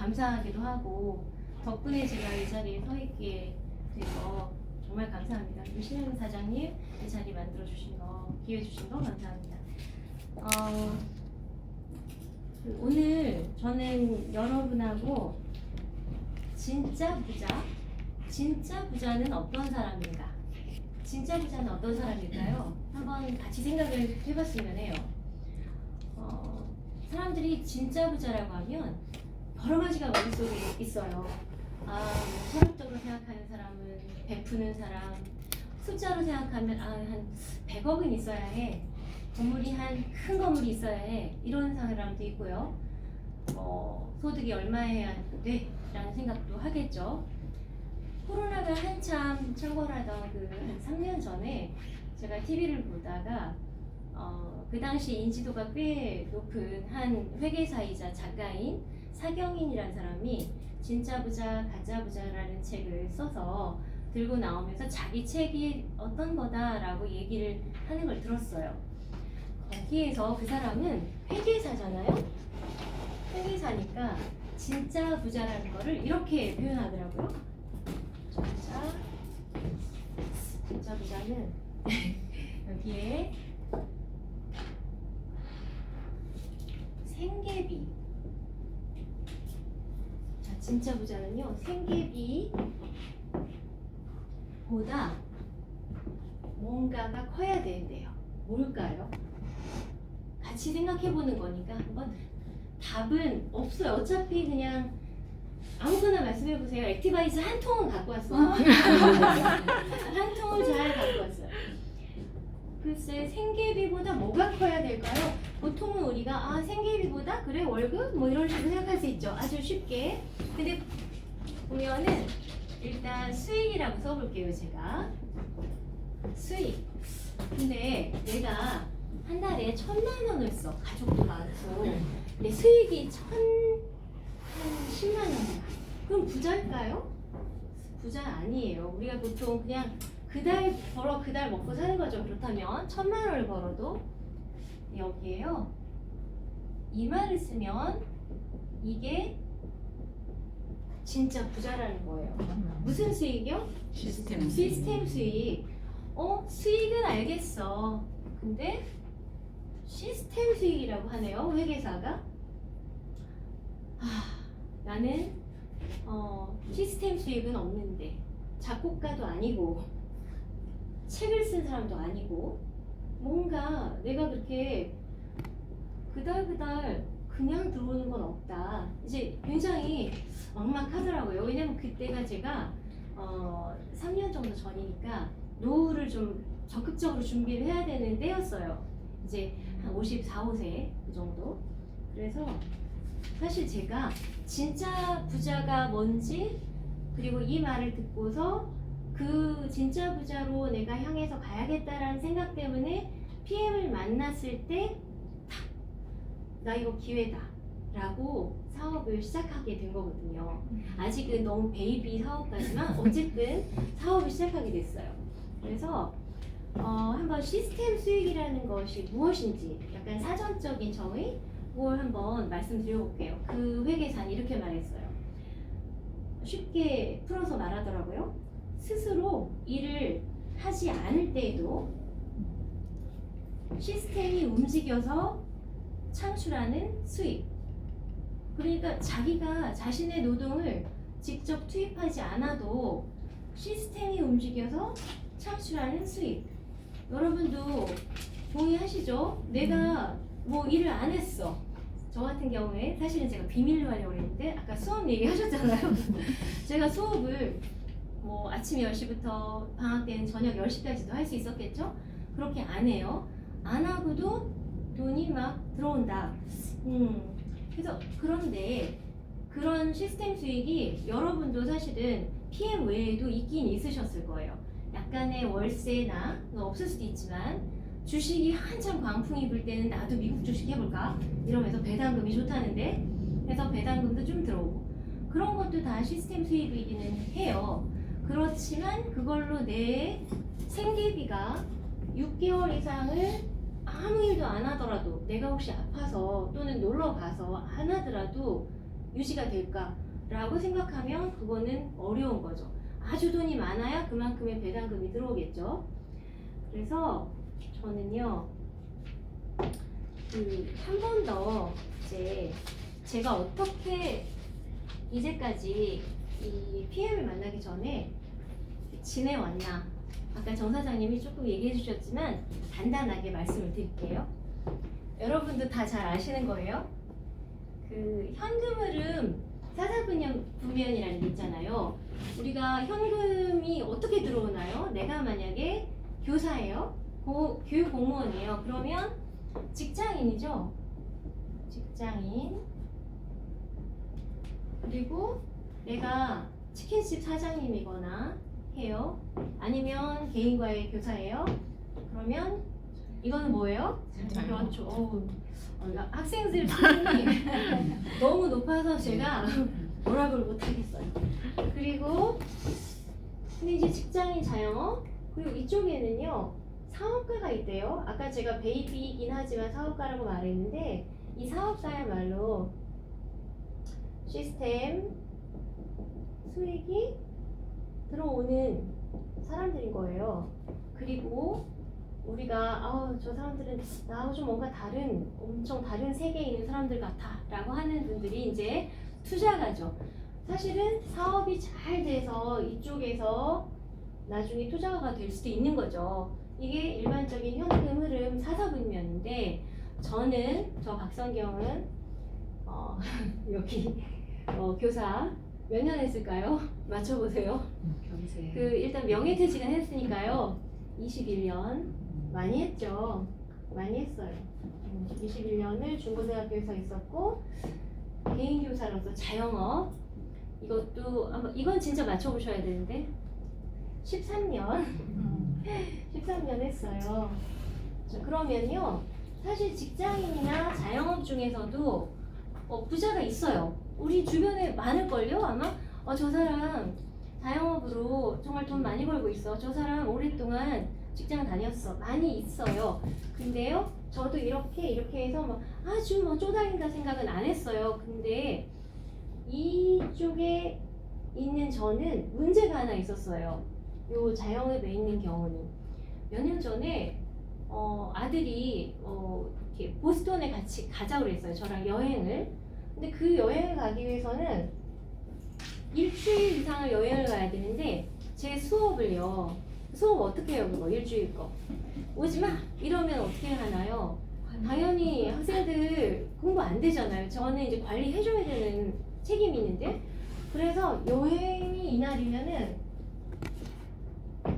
감사하기도 하고 덕분에 제가 이 자리에 서 있게 돼서 정말 감사합니다. 우리 신혜은 사장님 이 자리 만들어 주신 거, 기회 주신 거 감사합니다. 오늘 저는 여러분하고 진짜 부자는 어떤 사람인가? 진짜 부자는 어떤 사람일까요? 한번 같이 생각을 해봤으면 해요. 사람들이 진짜 부자라고 하면 여러 가지가 머릿속에 있어요. 뭐 철학적으로 생각하는 사람은 베푸는 사람, 숫자로 생각하면 한 100억은 있어야 해. 건물이 한 큰 건물이 있어야 해. 이런 사람도 있고요. 소득이 얼마여야 돼? 라는 생각도 하겠죠. 코로나가 한참 창궐하던 한 3년 전에 제가 TV를 보다가 그 당시 인지도가 꽤 높은 한 회계사이자 작가인 사경인이라는 사람이 진짜 부자, 가짜 부자라는 책을 써서 들고 나오면서 자기 책이 어떤 거다라고 얘기를 하는 걸 들었어요. 거기에서 그 사람은 회계사잖아요. 회계사니까 진짜 부자라는 거를 이렇게 표현하더라고요. 진짜 부자는 여기에 생계비. 자, 진짜 부자는요, 생계비보다 뭔가가 커야 되는데요. 뭘까요? 같이 생각해보는 거니까 한번 답은 없어요. 어차피 그냥 아무거나 말씀해보세요. 액티바이스 한 통은 갖고 왔어요. 한 통을 잘 갖고 왔어요. 글쎄, 생계비보다 뭐가 커야 될까요? 보통은 우리가 생계비보다 그래 월급? 뭐 이런 식으로 생각할 수 있죠. 아주 쉽게. 근데 보면은 일단 수익이라고 써볼게요. 제가 수익. 근데 내가 한 달에 1,000만 원을 써. 가족도 많고. 근데 수익이 10만 원이야. 그럼 부자일까요? 부자 아니에요. 우리가 보통 그냥 그달 벌어 그달 먹고 사는 거죠. 그렇다면 1,000만 원을 벌어도 여기에요 2만을 쓰면 이게 진짜 부자라는 거예요. 무슨 수익이요? 시스템 수익. 수익은 알겠어. 근데 시스템 수익이라고 하네요. 회계사가. 나는 시스템 수익은 없는데 작곡가도 아니고 책을 쓴 사람도 아니고 뭔가 내가 그렇게 그달 그냥 들어오는 건 없다. 이제 굉장히 막막하더라고요. 왜냐면 그때가 제가 3년 정도 전이니까 노후를 좀 적극적으로 준비를 해야 되는 때였어요. 이제 한 54, 5세 그 정도. 그래서 사실 제가 진짜 부자가 뭔지, 그리고 이 말을 듣고서 그 진짜 부자로 내가 향해서 가야겠다라는 생각 때문에 PM을 만났을 때 나 이거 기회다 라고 사업을 시작하게 된 거거든요. 아직은 너무 베이비 사업까지만 어쨌든 사업을 시작하게 됐어요. 그래서 한번 시스템 수익이라는 것이 무엇인지 약간 사전적인 정의 그걸 한번 말씀드려볼게요. 그 회계사는 이렇게 말했어요. 쉽게 풀어서 말하더라고요. 스스로 일을 하지 않을 때에도 시스템이 움직여서 창출하는 수익. 그러니까 자기가 자신의 노동을 직접 투입하지 않아도 시스템이 움직여서 창출하는 수익. 여러분도 동의하시죠? 내가 뭐 일을 안 했어. 저 같은 경우에 사실은 제가 비밀로 하려고 했는데 아까 수업 얘기하셨잖아요. 제가 수업을 뭐 아침 10시부터 방학 때는 저녁 10시까지도 할 수 있었겠죠? 그렇게 안 해요. 안 하고도 돈이 막 들어온다. 그래서 그런데 그런 시스템 수익이 여러분도 사실은 PM 외에도 있긴 있으셨을 거예요. 약간의 월세나 없을 수도 있지만 주식이 한참 광풍이 불 때는 나도 미국 주식 해볼까? 이러면서 배당금이 좋다는데 그래서 배당금도 좀 들어오고 그런 것도 다 시스템 수익이기는 해요. 그렇지만 그걸로 내 생계비가 6개월 이상을 아무 일도 안 하더라도 내가 혹시 아파서 또는 놀러 가서 안 하더라도 유지가 될까라고 생각하면 그거는 어려운 거죠. 아주 돈이 많아야 그만큼의 배당금이 들어오겠죠. 그래서 저는요, 한 번 더 이제 제가 어떻게 이제까지 이 PM을 만나기 전에 지내왔나, 아까 정 사장님이 조금 얘기해 주셨지만 간단하게 말씀을 드릴게요. 여러분도 다 잘 아시는 거예요. 그 현금 흐름 사사분면이라는 게 있잖아요. 우리가 현금이 어떻게 들어오나요? 내가 만약에 교사예요, 교육 공무원이에요. 그러면 직장인이죠. 직장인. 그리고 내가 치킨집 사장님이거나 해요. 아니면 개인과의 교사예요. 그러면 이거는 뭐예요? 그렇죠. 학생들 수준이 너무 높아서 제가 뭐라고를 못하겠어요. 그리고 근데 이제 직장인 자영업, 그리고 이쪽에는요 사업가가 있대요. 아까 제가 베이비이긴 하지만 사업가라고 말했는데, 이 사업가야말로 시스템 수익이 들어오는 사람들인 거예요. 그리고 우리가 저 사람들은 나하고 좀 뭔가 다른, 엄청 다른 세계에 있는 사람들 같아 라고 하는 분들이 이제 투자가죠. 사실은 사업이 잘 돼서 이쪽에서 나중에 투자가 될 수도 있는 거죠. 이게 일반적인 현금 흐름 사사분면인데, 저 박성경은 여기 교사 몇 년 했을까요? 맞춰보세요. 일단 명예퇴직은 했으니까요. 21년. 많이 했죠. 많이 했어요. 21년을 중고등학교에서 있었고, 개인교사로서 자영업, 이것도 이건 진짜 맞춰보셔야 되는데 13년 13년 했어요. 자, 그러면요, 사실 직장인이나 자영업 중에서도 부자가 있어요. 우리 주변에 많을걸요 아마. 저 사람 자영업으로 정말 돈 많이 벌고 있어, 저 사람 오랫동안 직장 다녔어, 많이 있어요. 근데요, 저도 이렇게 해서 아주 쪼다린다 생각은 안 했어요. 근데 이쪽에 있는 저는 문제가 하나 있었어요. 요 자영업에 있는 경우는 몇 년 전에 아들이 이렇게 보스턴에 같이 가자고 그랬어요. 저랑 여행을. 근데 그 여행을 가기 위해서는 일주일 이상을 여행을 가야 되는데, 제 수업 어떻게 해요? 그거 일주일 거 오지마 이러면 어떻게 하나요? 당연히 학생들 공부 안 되잖아요. 저는 이제 관리해줘야 되는 책임이 있는데, 그래서 여행이 이날이면은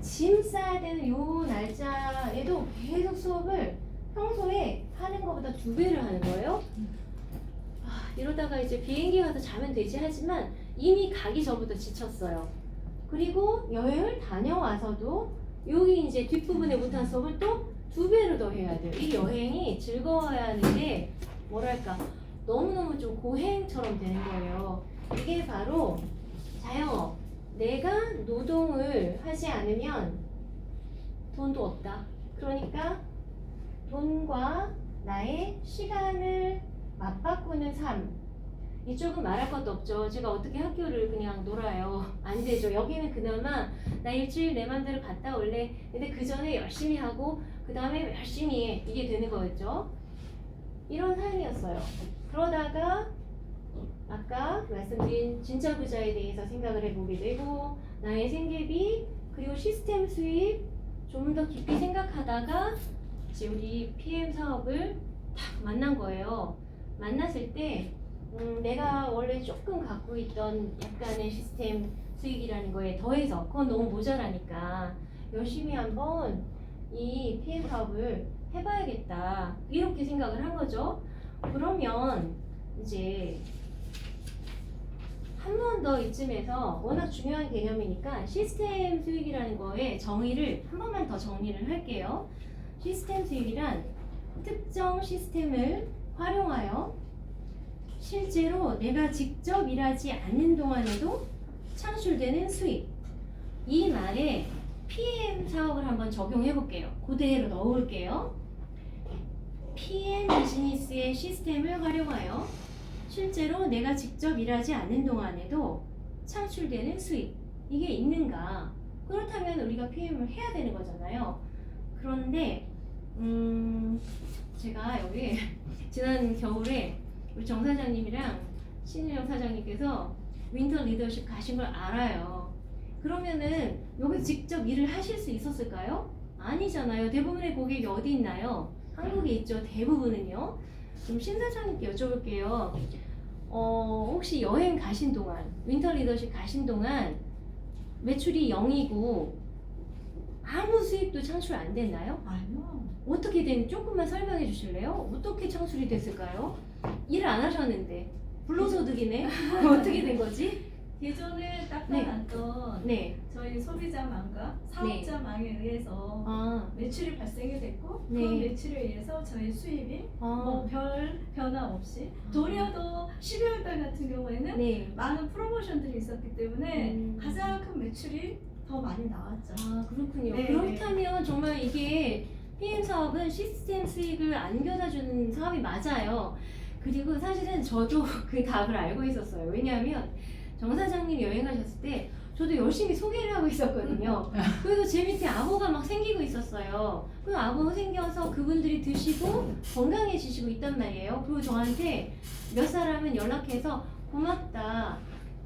짐 싸야 되는 요 날짜에도 계속 수업을 평소에 하는 것보다 2배를 하는 거예요. 이러다가 이제 비행기 가서 자면 되지 하지만 이미 가기 전부터 지쳤어요. 그리고 여행을 다녀와서도 여기 이제 뒷부분에 못한 수업을 또 2배로 더 해야 돼요. 이 여행이 즐거워야 하는데 뭐랄까 너무너무 좀 고행처럼 되는 거예요. 이게 바로 자영업. 내가 노동을 하지 않으면 돈도 없다. 그러니까 돈과 나의 시간을 맞바꾸는 삶. 이쪽은 말할 것도 없죠. 제가 어떻게 학교를 그냥 놀아요. 안 되죠. 여기는 그나마 나 일주일 내 맘대로 갔다 올래. 근데 그 전에 열심히 하고 그 다음에 열심히 해. 이게 되는 거였죠. 이런 삶이었어요. 그러다가 아까 말씀드린 진짜 부자에 대해서 생각을 해보게 되고, 나의 생계비 그리고 시스템 수입 좀 더 깊이 생각하다가 이제 우리 PM 사업을 딱 만난 거예요. 만났을 때 내가 원래 조금 갖고 있던 약간의 시스템 수익이라는 거에 더해서 그건 너무 모자라니까 열심히 한번 이 PM 사업을 해봐야겠다, 이렇게 생각을 한 거죠. 그러면 이제 한 번 더 이쯤에서 워낙 중요한 개념이니까 시스템 수익이라는 거에 정의를 한 번만 더 정리를 할게요. 시스템 수익이란 특정 시스템을 활용하여 실제로 내가 직접 일하지 않는 동안에도 창출되는 수익. 이 말에 PM 사업을 한번 적용해 볼게요. 그대로 넣어볼게요. PM 비즈니스의 시스템을 활용하여 실제로 내가 직접 일하지 않는 동안에도 창출되는 수익 이게 있는가? 그렇다면 우리가 PM을 해야 되는 거잖아요. 그런데 제가 여기 지난 겨울에 우리 정 사장님이랑 신일영 사장님께서 윈터 리더십 가신 걸 알아요. 그러면은 여기 직접 일을 하실 수 있었을까요? 아니잖아요. 대부분의 고객이 어디 있나요? 한국에 있죠. 대부분은요. 그럼 신 사장님께 여쭤볼게요. 혹시 여행 가신 동안, 윈터 리더십 가신 동안 매출이 0이고 아무 수익도 창출 안 됐나요? 아니요. 어떻게 된 조금만 설명해 주실래요? 어떻게 창출이 됐을까요? 일 안 하셨는데 불로소득이네. 어떻게 된 거지? 예전에 딱딱했던 네. 저희 소비자망과 사업자망에 의해서 아, 매출이 발생이 됐고 네. 그 매출에 의해서 저희 수입이 아, 별 변화 없이 도리어도 12월 달 같은 경우에는 네. 많은 프로모션들이 있었기 때문에 음. 가장 큰 매출이 더 많이 나왔죠. 아, 그렇군요. 네, 그렇다면 정말 이게 PM 사업은 시스템 수익을 안겨다주는 사업이 맞아요. 그리고 사실은 저도 그 답을 알고 있었어요. 왜냐하면 정 사장님이 여행 가셨을 때 저도 열심히 소개를 하고 있었거든요. 그래서 제 밑에 아보가 막 생기고 있었어요. 그 아보 생겨서 그분들이 드시고 건강해지시고 있단 말이에요. 그리고 저한테 몇 사람은 연락해서 고맙다.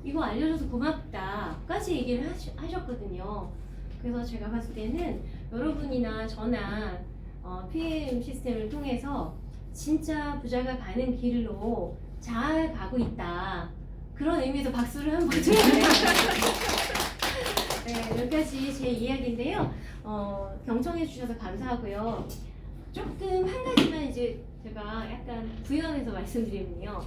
이거 알려줘서 고맙다까지 얘기를 하셨거든요. 그래서 제가 봤을 때는 여러분이나 저나 PM 시스템을 통해서 진짜 부자가 가는 길로 잘 가고 있다. 그런 의미에서 박수를 한번 쳐주세요. 네, 여기까지 제 이야기인데요. 경청해 주셔서 감사하고요. 조금 한 가지만 이제 제가 약간 부연해서 말씀드리면요.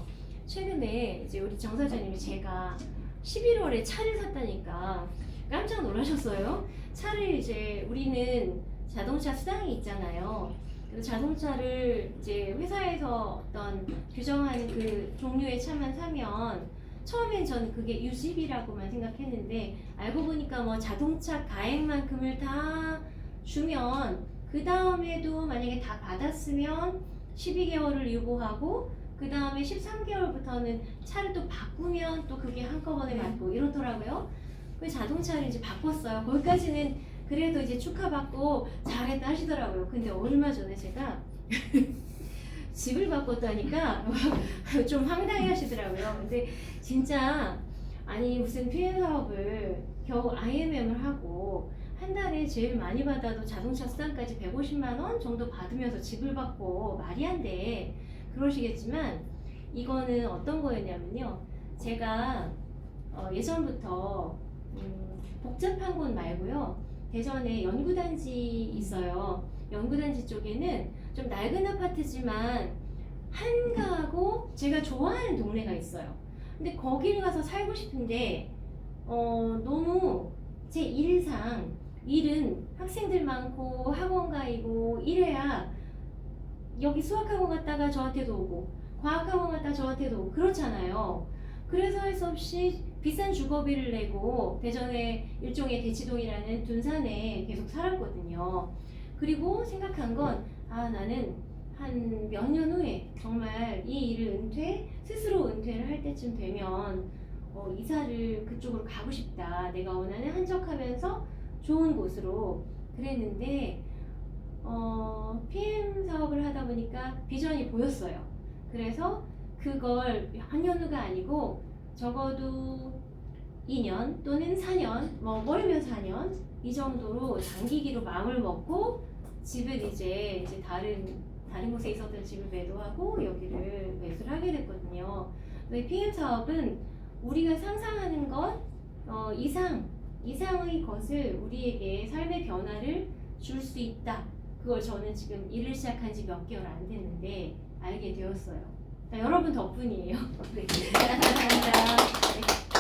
최근에 이제 우리 정 사장님이 제가 11월에 차를 샀다니까 깜짝 놀라셨어요. 차를 이제 우리는 자동차 수당이 있잖아요. 그래서 자동차를 이제 회사에서 어떤 규정하는 그 종류의 차만 사면 처음엔 저는 그게 유지비라고만 생각했는데 알고 보니까 뭐 자동차 가액만큼을 다 주면 그 다음에도 만약에 다 받았으면 12개월을 유보하고 그 다음에 13개월부터는 차를 또 바꾸면 또 그게 한꺼번에 받고 이렇더라고요. 그 자동차를 이제 바꿨어요. 거기까지는 그래도 이제 축하받고 잘했다 하시더라고요. 근데 얼마 전에 제가 집을 바꿨다니까 좀 황당해 하시더라고요. 근데 진짜 아니 무슨 PM 사업을 겨우 IMM을 하고 한 달에 제일 많이 받아도 자동차 수당까지 150만 원 정도 받으면서 집을 받고 말이 안 돼. 그러시겠지만 이거는 어떤 거였냐면요. 제가 예전부터 복잡한 곳 말고요. 대전에 연구단지 있어요. 연구단지 쪽에는 좀 낡은 아파트지만 한가하고 제가 좋아하는 동네가 있어요. 근데 거기를 가서 살고 싶은데 너무 제 일상 일은 학생들 많고 학원 가이고 이래야 여기 수학학원 갔다가 저한테도 오고 과학학원 갔다가 저한테도 오고 그렇잖아요. 그래서 할 수 없이 비싼 주거비를 내고 대전의 일종의 대치동이라는 둔산에 계속 살았거든요. 그리고 생각한 건 나는 한 몇 년 후에 정말 이 일을 스스로 은퇴를 할 때쯤 되면 이사를 그쪽으로 가고 싶다. 내가 원하는 한적하면서 좋은 곳으로 그랬는데 PM 사업을 하다 보니까 비전이 보였어요. 그래서 그걸 한 년 후가 아니고 적어도 2년 또는 4년, 뭐 멀면 4년 이 정도로 장기기로 마음을 먹고 집을 이제 다른 곳에 있었던 집을 매도하고 여기를 매수를 하게 됐거든요. 이 PM 사업은 우리가 상상하는 것 이상의 것을 우리에게 삶의 변화를 줄 수 있다. 그걸 저는 지금 일을 시작한 지 몇 개월 안 됐는데 알게 되었어요. 여러분 덕분이에요. 네. 감사합니다. 네.